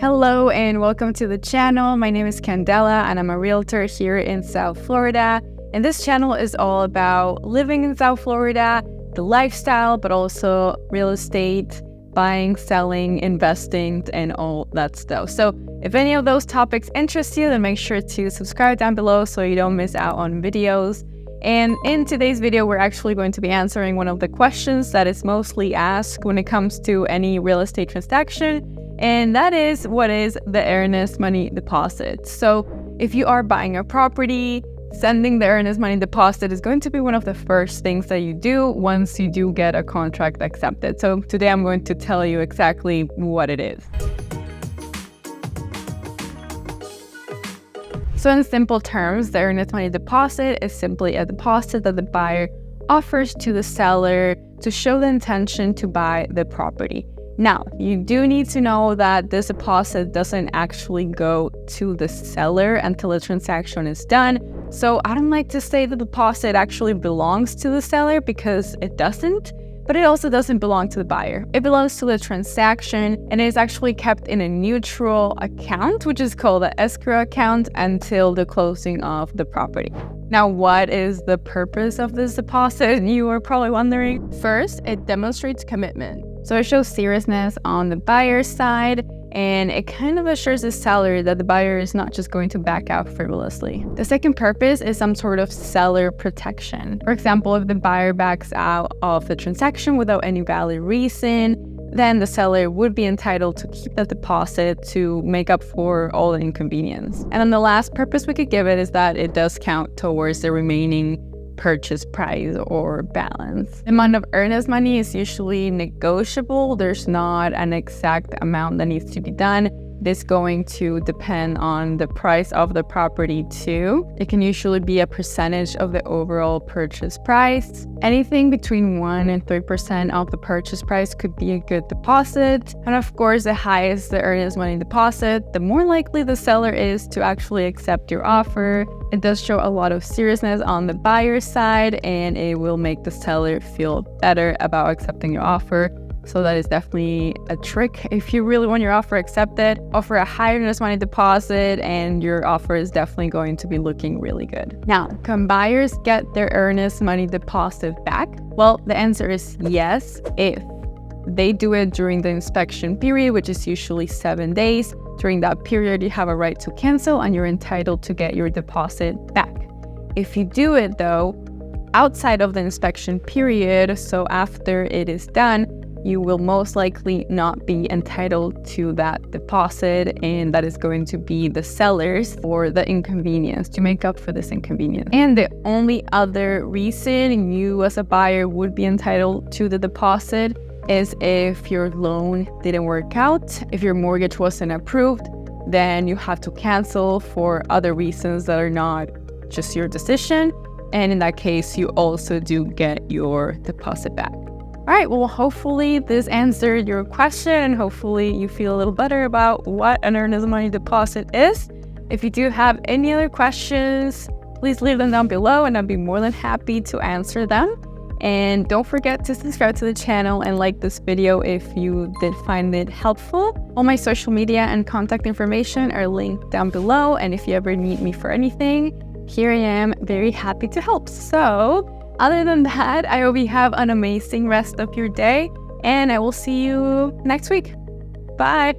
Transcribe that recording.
Hello and welcome to the channel. My name is Candela and I'm a realtor here in South Florida. And this channel is all about living in South Florida, the lifestyle, but also real estate, buying, selling, investing, and all that stuff. So if any of those topics interest you, then make sure to subscribe down below so you don't miss out on videos. And in today's video, we're actually going to be answering one of the questions that is mostly asked when it comes to any real estate transaction. And that is, what is the earnest money deposit? So if you are buying a property, sending the earnest money deposit is going to be one of the first things that you do once you do get a contract accepted. So today I'm going to tell you exactly what it is. So in simple terms, the earnest money deposit is simply a deposit that the buyer offers to the seller to show the intention to buy the property. Now, you do need to know that this deposit doesn't actually go to the seller until the transaction is done. So I don't like to say the deposit actually belongs to the seller because it doesn't, but it also doesn't belong to the buyer. It belongs to the transaction and it is actually kept in a neutral account, which is called the escrow account, until the closing of the property. Now, what is the purpose of this deposit? You are probably wondering. First, it demonstrates commitment. So it shows seriousness on the buyer's side, and it kind of assures the seller that the buyer is not just going to back out frivolously. The second purpose is some sort of seller protection. For example, if the buyer backs out of the transaction without any valid reason, then the seller would be entitled to keep that deposit to make up for all the inconvenience. And then the last purpose we could give it is that it does count towards the remaining purchase price or balance. The amount of earnest money is usually negotiable. There's not an exact amount that needs to be done. This is going to depend on the price of the property too. It can usually be a percentage of the overall purchase price. Anything between 1% and 3% of the purchase price could be a good deposit. And of course, the higher the earnest money deposit, the more likely the seller is to actually accept your offer. It does show a lot of seriousness on the buyer's side, and it will make the seller feel better about accepting your offer. So that is definitely a trick. If you really want your offer accepted, offer a higher earnest money deposit and your offer is definitely going to be looking really good. Now, can buyers get their earnest money deposit back? Well, the answer is yes, if they do it during the inspection period, which is usually 7 days. During that period, you have a right to cancel and you're entitled to get your deposit back. If you do it though, outside of the inspection period, so after it is done, you will most likely not be entitled to that deposit, and that is going to be the seller's for the inconvenience, to make up for this inconvenience. And the only other reason you as a buyer would be entitled to the deposit is if your loan didn't work out, if your mortgage wasn't approved, then you have to cancel for other reasons that are not just your decision. And in that case, you also do get your deposit back. All right, well, hopefully this answered your question and hopefully you feel a little better about what an earnest money deposit is. If you do have any other questions, please leave them down below and I'd be more than happy to answer them. And don't forget to subscribe to the channel and like this video if you did find it helpful. All my social media and contact information are linked down below. And if you ever need me for anything, here I am, very happy to help. So other than that, I hope you have an amazing rest of your day and I will see you next week. Bye.